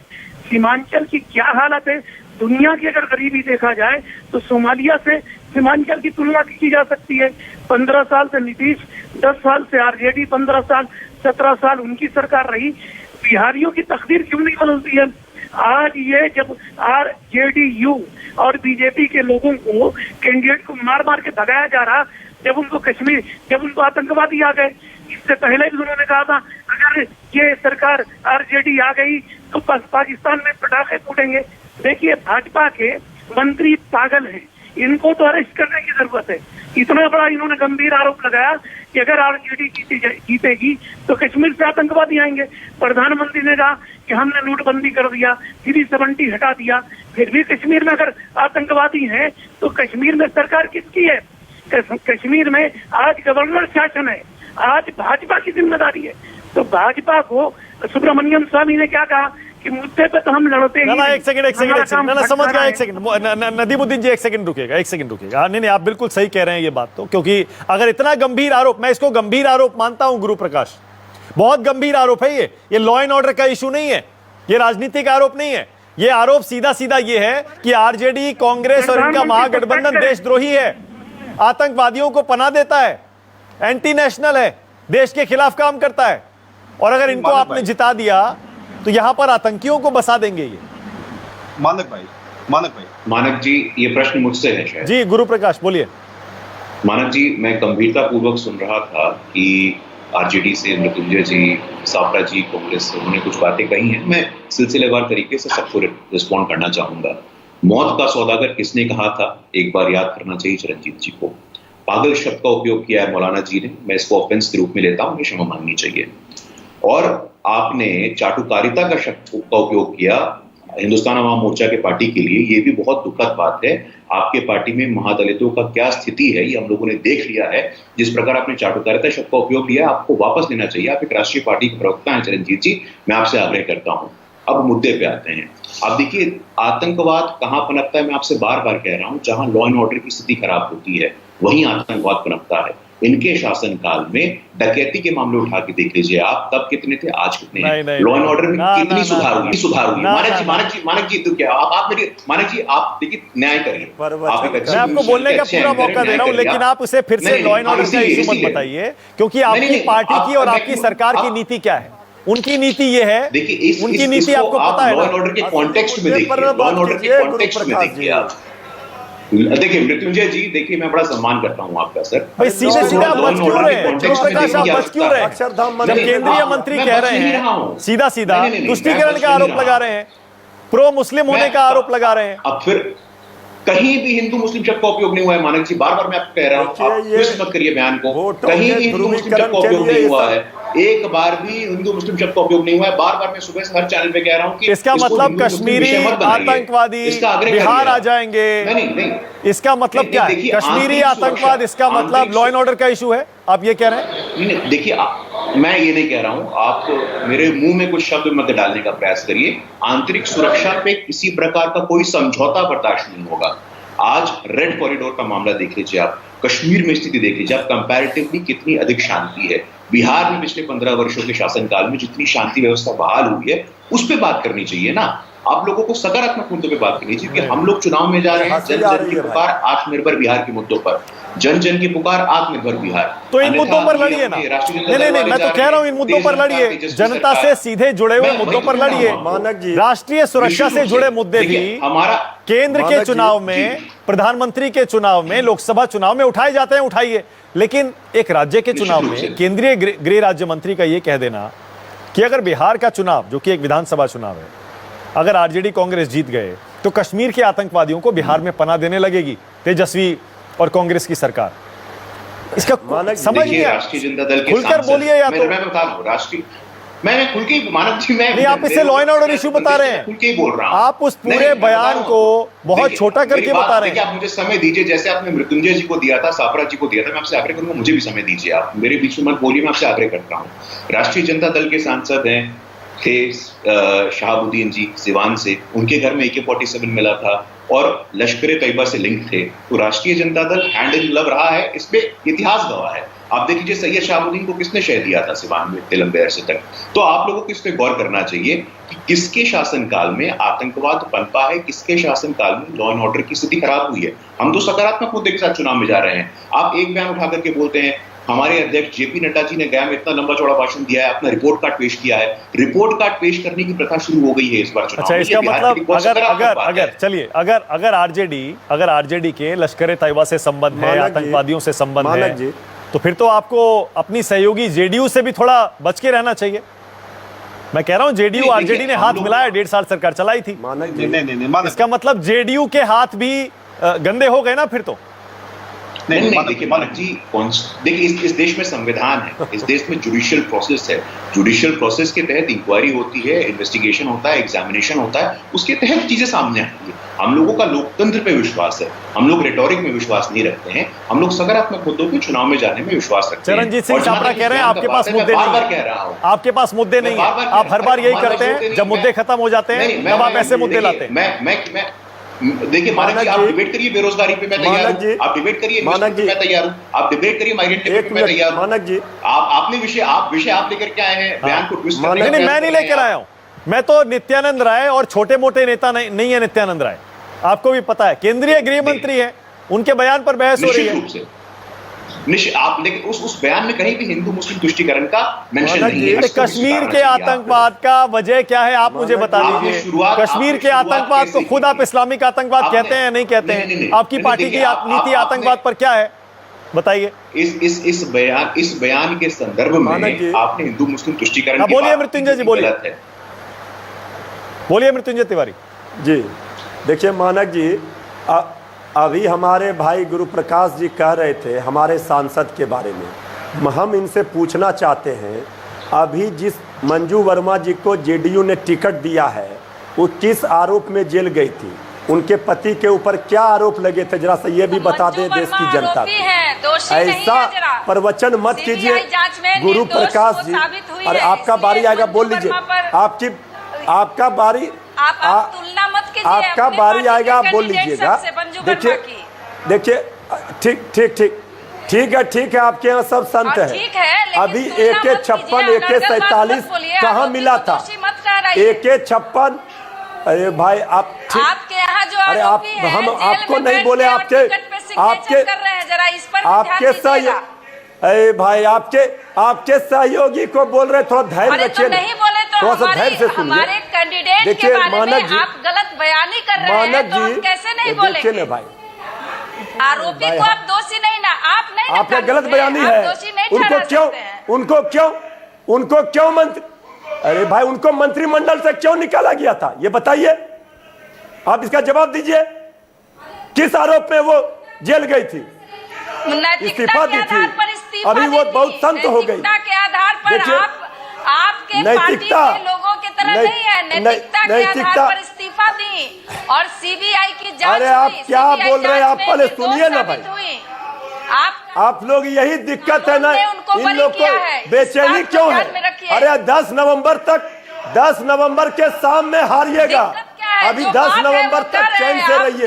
सीमांचल की क्या हालत है, दुनिया की अगर गरीबी देखा जाए तो सोमालिया से सीमांचल की तुलना की जा सकती है। 15 साल से नीतीश, 10 साल से आरजेडी, 15 साल 17 साल उनकी सरकार रही, बिहारियों की तकदीर क्यों नहीं बदलती है? आज ये जब RJDU और बीजेपी के लोगों को, कैंडिडेट को मार मार के भगाया जा रहा, जब उनको आतंकवादी आ गए। इससे पहले भी उन्होंने कहा था अगर ये सरकार RJD आ गई तो पाकिस्तान में पटाखे फूटेंगे। देखिए, भाजपा के मंत्री पागल हैं, इनको तो अरेस्ट करने की जरूरत है। इतना बड़ा इन्होंने गंभीर आरोप लगाया कि अगर RJD जीतेगी तो कश्मीर से आतंकवादी आएंगे। प्रधानमंत्री ने कहा कि हमने नोटबंदी कर दिया, 370 हटा दिया, फिर भी कश्मीर में अगर आतंकवादी हैं तो कश्मीर में सरकार किसकी है? कश्मीर में आज गवर्नर शासन है, आज भाजपा की जिम्मेदारी है। तो भाजपा को सुब्रमण्यम स्वामी ने क्या कहा कि मुद्दे पे तो हम लड़ते हैं। एक सेकंड समझ गया। एक सेकंड नदीमुद्दीन जी, एक सेकंड रुकिएगा। नहीं, आप बिल्कुल सही कह रहे हैं ये बात तो, क्योंकि अगर इतना गंभीर आरोप, मैं इसको गंभीर आरोप मानता हूं गुरु प्रकाश, बहुत गंभीर आरोप है ये लॉ एंड ऑर्डर का इशू नहीं है, ये राजनीतिक आरोप नहीं है। ये आरोप सीधा सीधा ये है कि RJD, कांग्रेस और इनका महागठबंधन देशद्रोही है, आतंकवादियों को पनाह देता है, एंटी नेशनल है, देश के खिलाफ काम करता है, और अगर इनको आपने जिता दिया तो यहां पर आतंकियों को बसा देंगे ये। मानक जी, ये प्रश्न मुझसे है शायद। जी गुरु प्रकाश बोलिए। मानक जी, मैं गंभीरता पूर्वक सुन रहा था कि RJD से मृत्युंजय जी, सापरा जी, कांग्रेस से उन्होंने कुछ बातें कही हैं। मैं सिलसिलेवार तरीके से सबको रिस्पॉन्ड करना चाहूंगा। मौत का सौदागर किसने कहा था, एक बार याद करना चाहिए चिरंजीत जी को। पागल शब्द का उपयोग किया है मौलाना जी ने, मैं इसको ऑफेंस के रूप में लेता हूं, क्षमा मांगनी चाहिए। और आपने चाटुकारिता का शब्द का उपयोग किया हिंदुस्तान अवाम मोर्चा के पार्टी के लिए, ये भी बहुत दुखद बात है। आपके पार्टी में महादलितों का क्या स्थिति है ये हम लोगों ने देख लिया है। जिस प्रकार आपने चाटुकारिता शब्द का उपयोग किया, आपको वापस लेना चाहिए। आप एक राष्ट्रीय पार्टी के प्रवक्ता हैं चिरंजीत जी, मैं आपसे आग्रह करता हूं। अब मुद्दे पे आते हैं। आप देखिए, आतंकवाद कहां पनपता है, मैं आपसे बार बार कह रहा हूं, जहां लॉ एंड ऑर्डर की स्थिति खराब होती है वहीं आतंकवाद पनपता है। इनके शासनकाल में डकैती के मामले उठा के देख लीजिए आप, तब कितने थे, आज कितने हैं। लॉ एंड ऑर्डर में कितनी सुधार हुई। मानक जी तो क्या आप मेरी मानक जी, आप देखिए न्याय करिए। मैं आपको बोलने का पूरा मौका दे रहा हूं, लेकिन आप उसे फिर से लॉ एंड ऑर्डर का इशू मत बताइए, क्योंकि आपकी पार्टी की और आपकी सरकार की नीति क्या है। उनकी नीति ये है, उनकी नीति आपको पता है। लॉ एंड ऑर्डर के कॉन्टेक्स्ट में देखिए, लॉ एंड ऑर्डर के कॉन्टेक्स्ट में देखिए आप। देखिए मृत्युंजय जी, देखिए मैं बड़ा सम्मान करता हूं आपका सर। भाई सीधे सीधे आप बच क्यों रहे हैं? प्रकाश आप बच क्यों रहे हैं? जब केंद्रीय मंत्री कह रहे हैं, सीधा सीधा तुष्टीकरण का आरोप लगा रहे हैं, प्रो मुस्लिम होने का आरोप लगा रहे हैं। अब फिर कहीं भी हिंदू मुस्लिम शब्द का उपयोग नहीं हुआ है मानक जी, बार बार मैं आपको कह रहा हूं, आप ट्विस्ट मत करिए बयान को। कहीं भी हिंदू मुस्लिम शब्द का उपयोग नहीं हुआ है, एक बार भी हिंदू मुस्लिम शब्द का उपयोग नहीं हुआ है। बार बार मैं सुबह से हर चैनल पे कह रहा हूं कि इसका मतलब कश्मीरी आतंकवादी बिहार आ जाएंगे। नहीं, इसका मतलब क्या है? कश्मीरी आतंकवाद, इसका मतलब लॉ एंड ऑर्डर का इशू है, आप ये कह रहे हैं? नहीं, देखिए मैं ये नहीं कह रहा हूं, आप मेरे मुंह में कुछ शब्द मत डालने का प्रयास करिए। आंतरिक सुरक्षा पे किसी प्रकार का कोई समझौता बर्दाश्त नहीं होगा। आज रेड कॉरिडोर का मामला देख लीजिए आप, कश्मीर में स्थिति देख लीजिए आप, कंपैरेटिवली कितनी अधिक शांति है। बिहार में पिछले 15 वर्षों के शासनकाल में जितनी शांति व्यवस्था बहाल हुई है, उस पर बात करनी चाहिए ना। आप लोगों को सकारात्मक मुद्दों पे बात करनी चाहिए कि हम लोग चुनाव में जा रहे हैं जन जन की पुकार आत्मनिर्भर बिहार के मुद्दों पर, जन जन की पुकार आत्मनिर्भर बिहार। तो इन मुद्दों पर लड़िए ना। नहीं, मैं तो कह रहा हूं इन मुद्दों पर लड़िए, जनता से सीधे जुड़े हुए मुद्दों पर लड़िए। राष्ट्रीय सुरक्षा से जुड़े मुद्दे भी हमारा केंद्र के चुनाव में, प्रधानमंत्री के चुनाव में, लोकसभा चुनाव में उठाए जाते हैं, उठाइए। लेकिन एक राज्य के चुनाव में केंद्रीय गृह राज्य मंत्री का यह कह देना कि अगर बिहार का चुनाव, जो कि एक विधानसभा चुनाव है, अगर RJD कांग्रेस जीत गए तो कश्मीर के आतंकवादियों को बिहार में पनाह देने लगेगी तेजस्वी और कांग्रेस की सरकार। इसका समझ नहीं आया। राष्ट्रीय जनता दल के खुलकर बोलिए, या तो मैं बता रहा हूं राष्ट्रीय, मैं खुल के मानव जी, मैं नहीं, आप इससे लॉ एंड ऑर्डर इशू बता रहे हैं, खुल के ही बोल रहा हूं। आप उस पूरे बयान को बहुत छोटा करके बता रहे हैं। आप मुझे समय दीजिए, जैसे आपने मृत्युंजय जी को दिया था, सापरा जी को दिया था, मैं आपसे आग्रह करूंगा मुझे भी समय दीजिए। आप मेरे बीच में मत बोलिए, मैं आपसे आग्रह करता हूं। राष्ट्रीय जनता दल के सांसद हैं थे शहाबुद्दीन जी सिवान से, उनके घर में AK-47 मिला था और लश्कर तैयबा से लिंक थे। तो राष्ट्रीय Janata Dal hand in glove रहा है, इस पे इतिहास गवाह है। आप देख लीजिए सैयद शहाबुद्दीन को किसने शह दिया था सिवान में इतने लंबे अरसे तक। तो आप लोगों को इस पे गौर करना चाहिए कि किसके शासनकाल में आतंकवाद पनपा है, किसके शासनकाल में लॉ एंड ऑर्डर की स्थिति खराब हुई है। हम तो सकारात्मक मुद्दे के साथ चुनाव में जा रहे हैं। आप एक बयान उठा करके बोलते हैं हमारे अध्यक्ष जेपी नड्डा जी ने गया में इतना लंबा चौड़ा भाषण दिया है, अपना रिपोर्ट कार्ड पेश किया है। रिपोर्ट कार्ड पेश करने की प्रथा शुरू हो गई है इस बार चुनाव। अच्छा, इसका मतलब चलिए अगर आरजेडी के लश्कर तैयबा से संबंध है, आतंकवादियों से संबंध है, तो फिर तो आपको अपनी सहयोगी जेडीयू से भी थोड़ा बच के रहना चाहिए। मैं कह रहा हूं जेडीयू आरजेडी ने हाथ मिलाया, 1.5 साल सरकार चलाई थी। इसका मतलब जेडीयू के हाथ भी गंदे हो गए ना फिर तो। नहीं, देखिए मानक जी, देखिए इस देश में संविधान है, इस देश में जुडिशियल प्रोसेस है। जुडिशियल प्रोसेस के तहत इंक्वायरी होती है, इन्वेस्टिगेशन होता है, एग्जामिनेशन होता है, उसके तहत चीजें सामने आती है। हम लोगों का लोकतंत्र पे विश्वास है, हम लोग रेटोरिक में विश्वास नहीं रखते हैं, हम लोग सकारात्मक मुद्दों पे चुनाव में जाने में विश्वास रखते हैं। चरणजीत सिंह छापरा कह रहे हैं आपके पास मुद्दे नहीं है, कह रहा हूं आपके पास मुद्दे नहीं है, आप हर बार यही करते हैं, जब मुद्दे खत्म हो जाते हैं तब आप ऐसे मुद्दे लाते हैं। देखिए मानक जी, आप डिबेट करिए बेरोजगारी पे, मैं तैयार हूं। आप डिबेट करिए मानक जी, मैं तैयार हूं। आप डिबेट करिए माइग्रेंट पे, मैं तैयार हूं। मानक जी, आपने विषय आप लेकर के आए हैं, बयान को ट्विस्ट करने। नहीं, मैं नहीं लेकर आया हूं, मैं तो नित्यानंद राय और छोटे मोटे नेता नहीं है नित्यानंद राय, आपको भी पता है, केंद्रीय गृह मंत्री है, उनके बयान पर बहस हो रही है। आप लेकिन उस बयान में कहीं भी हिंदू मुस्लिम तुष्टीकरण का मेंशन नहीं है। कश्मीर के आतंकवाद का वजह क्या है, आप मुझे बता दीजिए। कश्मीर के आतंकवाद को खुद आप इस्लामिक आतंकवाद कहते हैं, नहीं कहते हैं? आपकी पार्टी की नीति आतंकवाद पर क्या है, बताइए। इस बयान के संदर्भ में आपने हिंदू मुस्लिम तुष्टीकरण, बोलिए मृत्युंजय जी, बोलिए मृत्युंजय तिवारी जी। देखिए मानक जी, अभी हमारे भाई गुरु प्रकाश जी कह रहे थे हमारे सांसद के बारे में, हम इनसे पूछना चाहते हैं, अभी जिस मंजू वर्मा जी को जेडीयू ने टिकट दिया है, वो किस आरोप में जेल गई थी? उनके पति के ऊपर क्या आरोप लगे थे, जरा सा ये भी बता दे देश की जनता को। ऐसा प्रवचन मत कीजिए गुरु प्रकाश जी। अरे आपका बारी आएगा, बोल लीजिए, आपका बारी, तुलना मत कीजिए, आपका बारी आएगा, आप बोल लीजिएगा। देखिए ठीक है, आपके यहाँ सब संत है। अभी AK-56 AK-47 कहाँ मिला था? AK-56, अरे भाई आप आपके यहाँ जो अरे आप हम आपको नहीं बोले, आपके सही, अरे भाई आपके सहयोगी को बोल रहे, थोड़ा धैर्य रखिए, थोड़ा सा धैर्य से सुनिए। देखिए मानक जी, आप गलत बयानी कर रहे हैं, तो हम कैसे नहीं बोलेंगे? देखिए ना भाई, आरोपी को आप दोषी नहीं ना, आप नहीं, आपका गलत बयानी है। उनको क्यों मंत्री, अरे भाई उनको मंत्रिमंडल से क्यों निकाला गया था, ये बताइए, आप इसका जवाब दीजिए। किस आरोप में वो जेल गई थी, इस्तीफा दी थी? अभी वो बहुत संत हो गई। के आधार पर आपके पार्टी के लोगों की तरह नहीं है, नैतिकता के आधार पर इस्तीफा दी और सीबीआई की जांच। अरे आप क्या बोल रहे हैं, आप पहले सुनिए ना भाई। आप लोग, यही दिक्कत है ना, इन लोग को बेचैनी क्यों है? अरे 10 नवंबर के शाम में हारिएगा, अभी 10 नवंबर तक चैन से रहिए।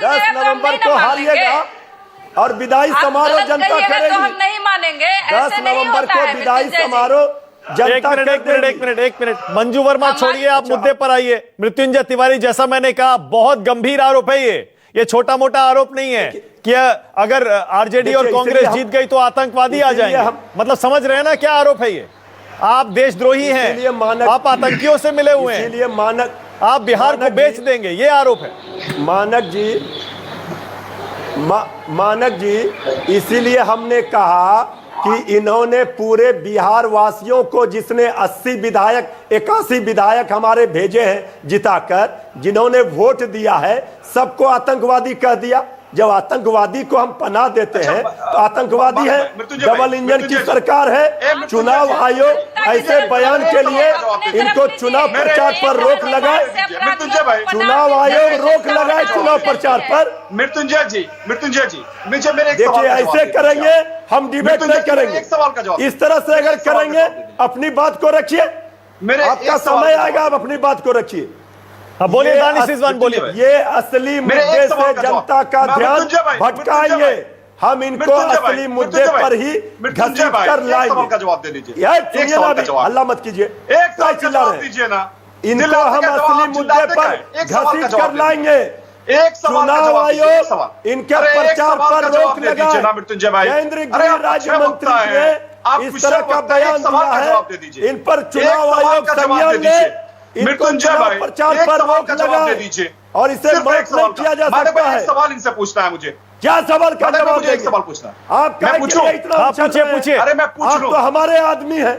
10 नवंबर को हारिएगा और विदाई समारोह जनता करेगी। हम नहीं मानेंगे, 10 नवंबर को विदाई समारोह जनता। एक मिनट, मंजू वर्मा छोड़िए, आप मुद्दे पर आइए। मृत्युंजय तिवारी, जैसा मैंने कहा, बहुत गंभीर आरोप है ये छोटा मोटा आरोप नहीं है कि अगर आरजेडी और कांग्रेस जीत गई तो आतंकवादी आ जाएंगे। मतलब समझ रहे हैं ना क्या आरोप है ये? आप देशद्रोही हैं, आप आतंकियों से मिले हुए हैं, इसीलिए मानक, आप बिहार को बेच देंगे, ये आरोप है। मानक जी, इसीलिए हमने कहा कि इन्होंने पूरे बिहार वासियों को, जिसने 81 विधायक हमारे भेजे हैं जिताकर, जिन्होंने वोट दिया है, सबको आतंकवादी कह दिया। जब आतंकवादी को हम पनाह देते हैं तो आतंकवादी है, डबल इंजन की सरकार है। चुनाव आयोग ऐसे बयान के लिए इनको चुनाव प्रचार पर रोक लगाए, चुनाव आयोग रोक लगाए चुनाव प्रचार पर। मृत्युंजय जी, देखिए ऐसे करेंगे हम डिबेट नहीं करेंगे। इस तरह से अगर करेंगे, अपनी बात को रखिए, आपका समय आएगा, आप अपनी बात को रखिए। बोलिए दानिश रिजवान, बोलिए। ये असली मुद्दे से जनता का ध्यान भटकाएंगे, हम इनको असली मुद्दे पर ही घसीट कर लाएंगे। हल्ला मत कीजिए, इनको हम असली मुद्दे पर घसीट कर लाएंगे। एक सवाल का चुनाव जवाब दीजिए, एक आयोग सवाल। इनके अरे एक प्रचार सवाल पर का रोक जवाब दे दीजिए ना मृत्युंजय भाई। केंद्रीय अरे गृह आप राज्य अच्छे मंत्री वक्ता ने हैं, आप इस कुशल तरह का वक्ता हैं, बयान एक सवाल दिया का है। जवाब दे दीजिए। इन पर एक चुनाव सवाल आयोग का जवाब संज्ञान दे ले, दीजिए। इनको मृत्युंजय चुनाव भाई, प्रचार एक पर सवाल रोक का जवाब दे लगाए दीजिए और इसे सिर्फ एक माफ सवाल नहीं किया जा मानक सकता भाई, है। एक सवाल इनसे पूछना है मुझे। क्या सवाल का मानक भाई, जवाब मुझे एक देंगे? सवाल पूछना है। आप मैं कहे पूछूं? कि इतना हाँ, उछल पूछिए, रहे हैं। पूछिए। अरे मैं पूछ आप लूं। तो हमारे आदमी हैं।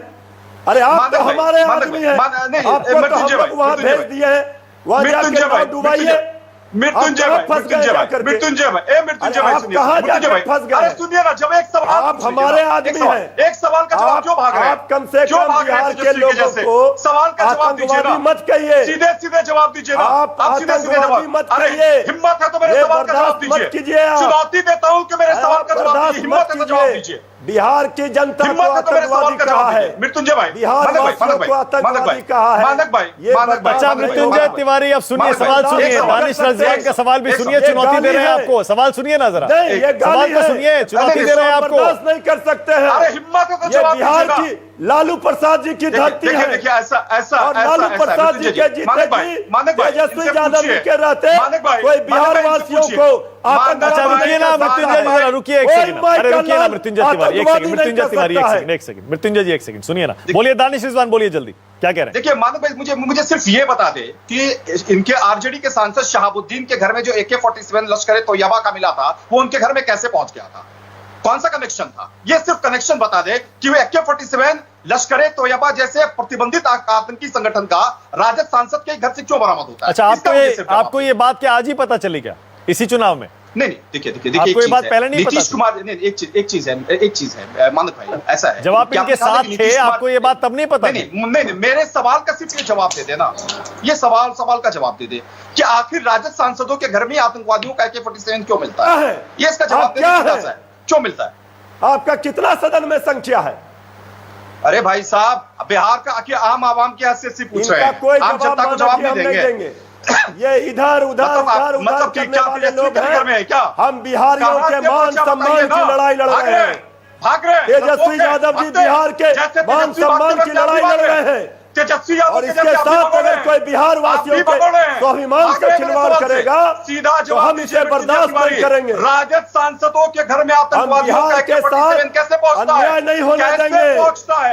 अरे आप मानक तो भाई, हमारे मानक आदमी भाई, हैं। नहीं, आपको तो हम मृत्युंजय लोग भाई, वहां मृत्युंजय भेज भाई। दिए हैं, वहां मृत्युंजय जाके भाई, नाव डुबाइए। मृत्युंजय आप भाई, कहाँ फंस गए मृत्युंजय भाई, जाकर के? मृत्युंजय भाई, मृत्युंजय अरे भाई आप सुनिए, कहाँ मृत्युंजय जाकर भाई, फंस गए अरे हैं? सुनिए ना, जब एक सवाल आप पूछ लीजिए हमारे ना, आदमी एक सवाल- हैं। एक सवाल का जवाब क्यों भाग रहे हैं? आप कम से क्यों कम भाग रहे हैं बिहार के तेजस्वी लोगों जैसे? को सवाल का जवाब दीजिए ना, आतंकवादी मत कहिए। सीधे सीधे जवाब दीजिए ना, आप सीधे सीधे आतंकवादी जवाब। मत अरे कहिए। हिम्मत है तो मेरे ये सवाल का जवाब बर्दाश्त मत कीजिए दीजिए। आप। चुनौती देता हूं कि मेरे सवाल का जवाब बर्दाश्त दीजिए, हिम्मत है तो जवाब दीजिए। बिहार की जनता को हिम्मत है तो मेरे सवाल आतंकवादी का कहा जवाब है। दीजिए। मृत्युंजय भाई, बिहार मानक भाई, वासियों मानक को भाई, मानक आतंकवादी भाई, कहा है। मानक भाई, ये मानक भाई, अच्छा, मानक भाई, मृत्युंजय मानक भाई। तिवारी, अब सुनिए, मानक भाई, सवाल एक सुनिए। सवाल, दानिश एक रज़ियान का सवाल भी एक सुनिए, सवाल। चुनौती ये दे रहे हैं गाली है। आपको। सवाल सुनिए ना जरा, नहीं, ये सवाल गाली तो है। सुनिए, चुनौती अरे दे रहे हैं हम आपको। बर्दाश्त नहीं कर सकते हैं। अरे हिम्मत है तो ये जवाब बिहार दीजिए की ना। लालू प्रसाद जी की धरती देखिए, है। देखिए, ऐसा और लालू प्रसाद जी के जीते तेजस्वी यादव जी के रहते कोई बिहार वासियों को अच्छा, रुकिए ना मृत्युंजय जी, जरा रुकिए एक सेकंड। अरे रुकिए ना मृत्युंजय तिवारी, एक सेकंड। मृत्युंजय तिवारी, एक सेकंड। मृत्युंजय जी, एक सेकंड सुनिए ना। बोलिए दानिश रिजवान, बोलिए जल्दी, क्या कह रहे हैं? देखिए मानक भाई, मुझे सिर्फ ये बता दे कि इनके आरजेडी के सांसद शहाबुद्दीन के घर में जो AK-47 लश्कर तोयबा का मिला था, वो उनके घर में कैसे पहुंच गया था? कौन सा कनेक्शन था? ये सिर्फ कनेक्शन बता दे कि वो AK-47 लश्कर तोयबा जैसे प्रतिबंधित आतंकी संगठन का राजद सांसद के घर से क्यों बरामद होता है? अच्छा, आपको ये बात क्या आज ही पता चली क्या इसी चुनाव में? नहीं, देखिए आपको ये बात पहले नहीं पता? नीतीश कुमार, नहीं, एक चीज है मानक भाई, ऐसा है जब आप इनके साथ थे, आपको ये बात तब नहीं पता? नहीं, मेरे सवाल का सिर्फ ये जवाब दे देना, ये सवाल का जवाब दे दे कि आखिर राजद सांसदों के घर में आतंकवादियों का AK-47 क्यों मिलता है? ये इसका जवाब देना है, क्यों मिलता है? आपका कितना सदन में संख्या है? अरे भाई साहब, बिहार का आम आवाम की हैसियत से पूछ रहे हैं, कोई आम जनता को जवाब नहीं देंगे। ये इधर उधर मतलब कि क्या लोग हैं क्या? हम बिहारियों के मान सम्मान की लड़ाई लड़ रहे हैं। भाग रहे हैं। तेजस्वी यादव जी बिहार के मान सम्मान की लड़ाई लड़ रहे हैं। तेजस्वी यादव और इसके साथ अगर कोई बिहार वासियों के स्वाभिमान से खिलवाड़ करेगा सीधा तो हम इसे बर्दाश्त नहीं करेंगे। राजद सांसदों के घर में आतंकवादियों का AK-47 कैसे पहुंचता है? अन्याय नहीं होने देंगे।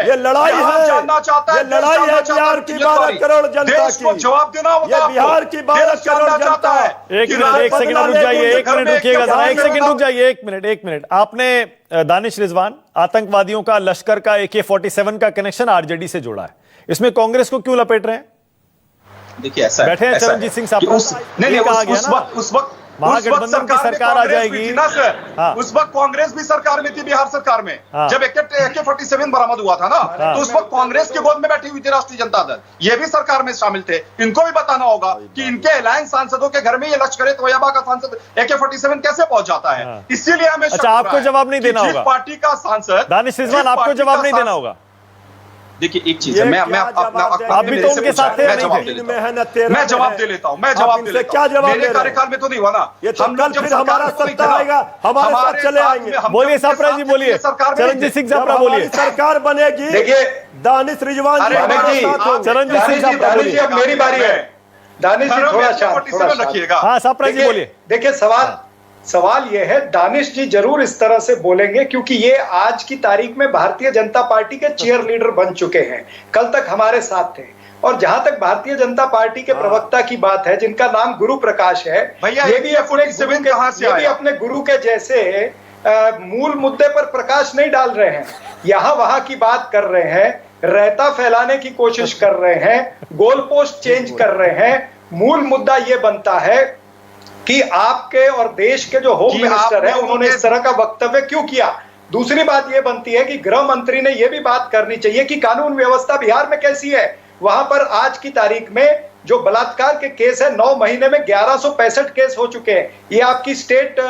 ये लड़ाई है, जानना चाहता है, ये लड़ाई है बिहार की 12 करोड़ जनता की। जवाब देना होगा, ये बिहार की 12 करोड़ जनता है। एक सेकंड रुक जाइए, एक मिनट रुकिएगा जरा, एक सेकंड रुक जाइए, एक मिनट। आपने दानिश रिजवान, आतंकवादियों का लश्कर का AK-47 का कनेक्शन आरजेडी से जोड़ा है, इसमें कांग्रेस को क्यों लपेट रहे हैं? देखिए ऐसा बैठे हैं चरणजीत सिंह साहब, उस वक्त महागठबंधन की सरकार आ जाएगी ना सर। हाँ। उस वक्त कांग्रेस भी सरकार में थी, बिहार सरकार में। हाँ। जब AK-47 बरामद हुआ था ना, तो उस वक्त कांग्रेस की गोद में बैठी हुई थी राष्ट्रीय जनता दल, ये भी सरकार में शामिल थे। इनको भी बताना होगा कि इनके अलायंस सांसदों के घर में ये लश्कर तोयबा का सांसद AK-47 कैसे पहुंच जाता है। हाँ। इसीलिए हमें अच्छा, आपको जवाब नहीं देना होगा पार्टी का सांसद दानिश रिजवान, आपको जवाब नहीं देना होगा। देखिए एक चीज है, मैं आप भी तो उनके साथ थे, मैं जवाब दे लेता हूं, मैं जवाब दे लेता हूं। मेरे कार्यकाल में तो नहीं हुआ ना, हम लोग जब हमारा सत्ता आएगा हमारे साथ चले आएंगे। बोलिए सापरा जी, बोलिए चरणजीत सिंह सापरा, बोलिए। सरकार बनेगी, देखिए दानिश रिजवान जी हमारे साथ होंगे। चरणजीत सिंह सापरा बोलिए। अब मेरी बारी है। दानिश जी थोड़ा शांत रखिएगा। हाँ सापरा जी बोलिए। देखिए सवाल यह है, दानिश जी जरूर इस तरह से बोलेंगे क्योंकि ये आज की तारीख में भारतीय जनता पार्टी के चीयर लीडर बन चुके हैं, कल तक हमारे साथ थे। और जहां तक भारतीय जनता पार्टी के प्रवक्ता की बात है, जिनका नाम गुरु प्रकाश है, ये भी अपने गुरु के जैसे मूल मुद्दे पर प्रकाश नहीं डाल रहे हैं, यहां वहां की बात कर रहे हैं, रहता फैलाने की कोशिश कर रहे हैं, गोल पोस्ट चेंज कर रहे हैं। मूल मुद्दा ये बनता है कि आपके और देश के जो होम मिनिस्टर हैं, उन्होंने इस तरह का वक्तव्य क्यों किया। दूसरी बात यह बनती है कि गृह मंत्री ने यह भी बात करनी चाहिए कि कानून व्यवस्था बिहार में कैसी है। वहां पर आज की तारीख में जो बलात्कार के केस है, 9 महीने में 1165 केस हो चुके हैं। ये आपकी स्टेट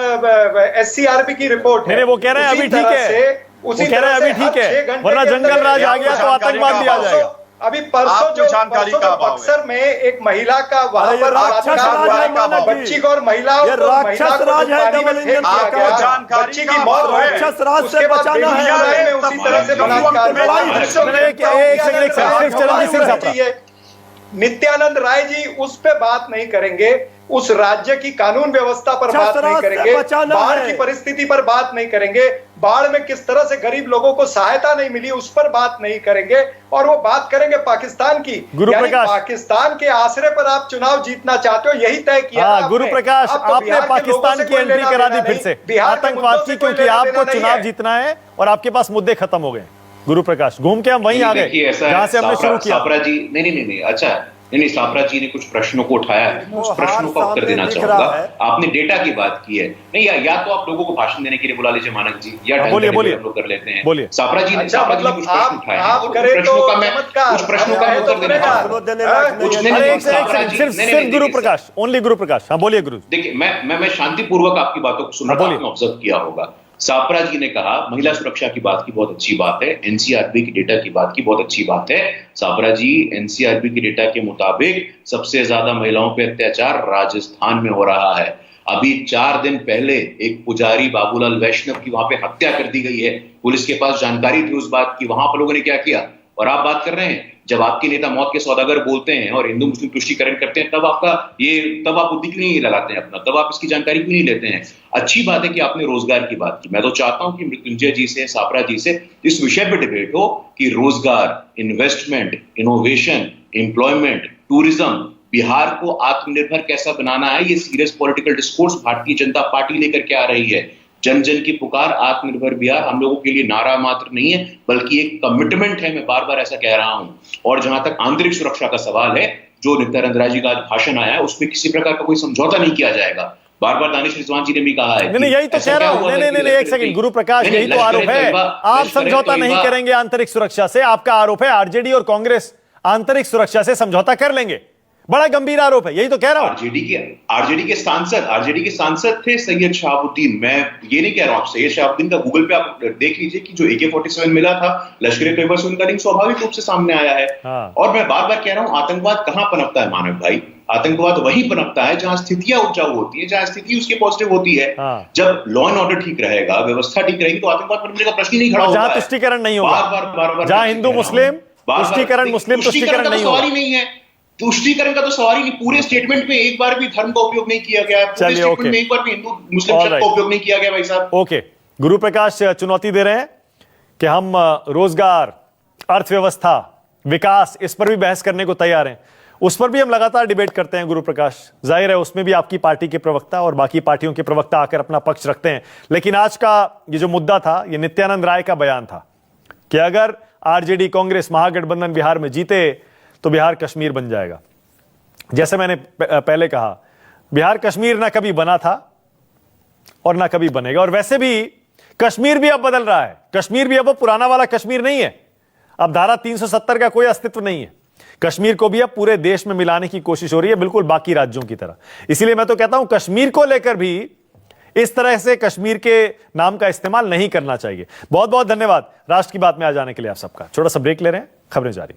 SCRB की रिपोर्ट है। वो कह रहे हैं अभी ठीक है, उसी तरह अभी ठीक है, वरना जंगल राज आ गया तो आतंकवाद भी आ जाएगा। अभी परसों जो बक्सर में एक महिला का वहां पर बच्ची को और महिलाओं राक्षस राज है, बच्ची की मौत राक्षस राज से बचाना है। उसी तरह से नित्यानंद राय जी उस पे बात नहीं करेंगे उस राज्य की कानून व्यवस्था पर बात नहीं करेंगे, बाढ़ की परिस्थिति पर बात नहीं करेंगे, बाढ़ में किस तरह से गरीब लोगों को सहायता नहीं मिली उस पर बात नहीं करेंगे, और वो बात करेंगे पाकिस्तान की। यानी पाकिस्तान के आसरे पर आप चुनाव जीतना चाहते हो, यही तय किया। गुरु प्रकाश, आपने पाकिस्तान की एंट्री करा दी फिर से आतंकवाद की, क्योंकि आपको चुनाव जीतना है और आपके पास मुद्दे खत्म हो गए। गुरु प्रकाश, घूम के हम वहीं आ गए जहां से हमने शुरू किया। सापरा जी, नहीं, अच्छा नहीं, सापरा जी ने कुछ प्रश्नों को उठाया है, उस प्रश्नों का उत्तर देना चाहूंगा। आपने डेटा की बात की है, नहीं या तो आप लोगों को भाषण देने के लिए बुला लीजिए मानक जी, या बोलिए हम लोग कर लेते हैं। बोलिए। सापरा जी ने कुछ प्रश्न उठाए हैं, उस प्रश्नों का उत्तर देना। सिर्फ गुरु प्रकाश, ओनली गुरु प्रकाश। हाँ बोलिए गुरु। देखिए, मैं शांतिपूर्वक आपकी बातों को सुन रहा हूं, आपने ऑब्जर्व किया होगा। सापरा जी ने कहा महिला सुरक्षा की बात की बहुत अच्छी बात है, एनसीआरबी की डेटा की बात की बहुत अच्छी बात है। सापरा जी, एनसीआरबी की डेटा के मुताबिक सबसे ज्यादा महिलाओं पर अत्याचार राजस्थान में हो रहा है। अभी 4 दिन पहले एक पुजारी बाबूलाल वैष्णव की वहां पे हत्या कर दी गई है। पुलिस के पास जानकारी थी उस बात की, वहां पर लोगों ने क्या किया। और आप बात कर रहे हैं, जब आपके नेता मौत के सौदागर बोलते हैं और हिंदू मुस्लिम तुष्टीकरण करते हैं, तब आप बुद्धि क्यों नहीं लगाते हैं अपना, तब आप इसकी जानकारी क्यों नहीं लेते हैं। अच्छी बात है कि आपने रोजगार की बात की। मैं तो चाहता हूं कि मृत्युंजय जी से, सापरा जी से इस विषय पर डिबेट हो कि रोजगार, investment, innovation, employment, tourism, Bihar को आत्मनिर्भर कैसा बनाना है, ये serious political discourse Bharatiya Janata party लेकर के आ रही है। जन जन की पुकार, आत्मनिर्भर बिहार हम लोगों के लिए नारा मात्र नहीं है, बल्कि एक कमिटमेंट है। मैं बार बार ऐसा कह रहा हूं। और जहां तक आंतरिक सुरक्षा का सवाल है, जो नित्यानंद राय जी का भाषण आया है, उसमें किसी प्रकार का कोई समझौता नहीं किया जाएगा। बार बार दानिश रिजवान जी ने भी कहा है। नहीं, यही तो कह रहा हूं। नहीं, एक सेकंड गुरु प्रकाश, यही तो आरोप है। आप समझौता नहीं करेंगे आंतरिक सुरक्षा से। आपका आरोप है आरजेडी और कांग्रेस आंतरिक सुरक्षा से समझौता कर लेंगे। बड़ा गंभीर आरोप है, यही तो कह रहा हूं। आरजेडी के सांसद थे सैयद शहाबुद्दीन। मैं ये नहीं कह रहा हूं, सैयद शहाबुद्दीन का गूगल पे आप देख लीजिए कि जो AK-47 मिला था लश्कर-ए-तैयबा से, उनका लिंक स्वाभाविक रूप से सामने आया है। और मैं बार बार कह रहा हूं, आतंकवाद कहां पनपता है मानव भाई? आतंकवाद वहीं पनपता है जहां स्थितियां उपजाऊ होती है, जहां स्थिति उसकी पॉजिटिव होती है। जब लॉ एंड ऑर्डर ठीक रहेगा, व्यवस्था ठीक रहेगी, तो आतंकवाद पनपने का प्रश्न ही नहीं खड़ा होगा। जहां तुष्टीकरण नहीं होगा, जहां हिंदू मुस्लिम तुष्टीकरण, मुस्लिम तुष्टीकरण नहीं होगा, नहीं है। तुष्टीकरण का तो सवाल ही नहीं। पूरे स्टेटमेंट में एक बार भी धर्म का उपयोग नहीं किया गया, पूरे स्टेटमेंट में एक बार भी हिंदू मुस्लिम शब्द का उपयोग नहीं किया गया भाई साहब। ओके, गुरु प्रकाश चुनौती दे रहे हैं कि हम रोजगार, अर्थव्यवस्था, विकास, इस पर भी बहस करने को तैयार हैं। उस पर भी हम लगातार डिबेट करते हैं गुरु प्रकाश। जाहिर है उसमें भी आपकी पार्टी के प्रवक्ता और बाकी पार्टियों के प्रवक्ता आकर अपना पक्ष रखते हैं। लेकिन आज का ये जो मुद्दा था, ये नित्यानंद राय का बयान था कि अगर आरजेडी कांग्रेस महागठबंधन बिहार में जीते तो बिहार कश्मीर बन जाएगा। जैसे मैंने पहले कहा, बिहार कश्मीर ना कभी बना था और ना कभी बनेगा। और वैसे भी कश्मीर भी अब बदल रहा है। कश्मीर भी अब वो पुराना वाला कश्मीर नहीं है। अब धारा 370 का कोई अस्तित्व नहीं है। कश्मीर को भी अब पूरे देश में मिलाने की कोशिश हो रही है, बिल्कुल बाकी राज्यों की तरह। इसीलिए मैं तो कहता हूं, कश्मीर को लेकर भी इस तरह से कश्मीर के नाम का इस्तेमाल नहीं करना चाहिए। बहुत बहुत धन्यवाद राष्ट्र की बात में आ जाने के लिए आप सबका। छोटा सा ब्रेक ले रहे हैं, खबरें जारी।